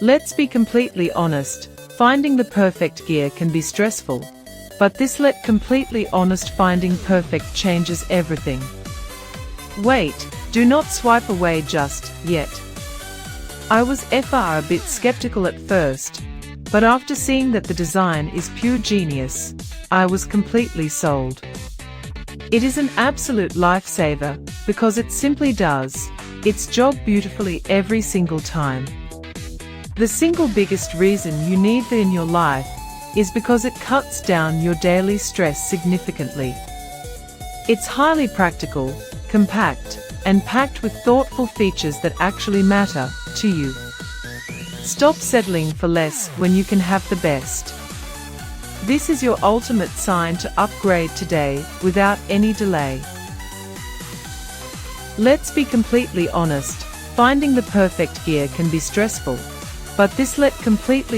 Let's be completely honest, finding the perfect gear can be stressful, but this let completely honest finding perfect changes everything. Wait, do not swipe away just yet. I was a bit skeptical at first, but after seeing that the design is pure genius, I was completely sold. It is an absolute lifesaver because it simply does its job beautifully every single time. The single biggest reason you need it in your life is because it cuts down your daily stress significantly. It's highly practical, compact, and packed with thoughtful features that actually matter to you. Stop settling for less when you can have the best. This is your ultimate sign to upgrade today without any delay. Let's be completely honest, finding the perfect gear can be stressful, but this let completely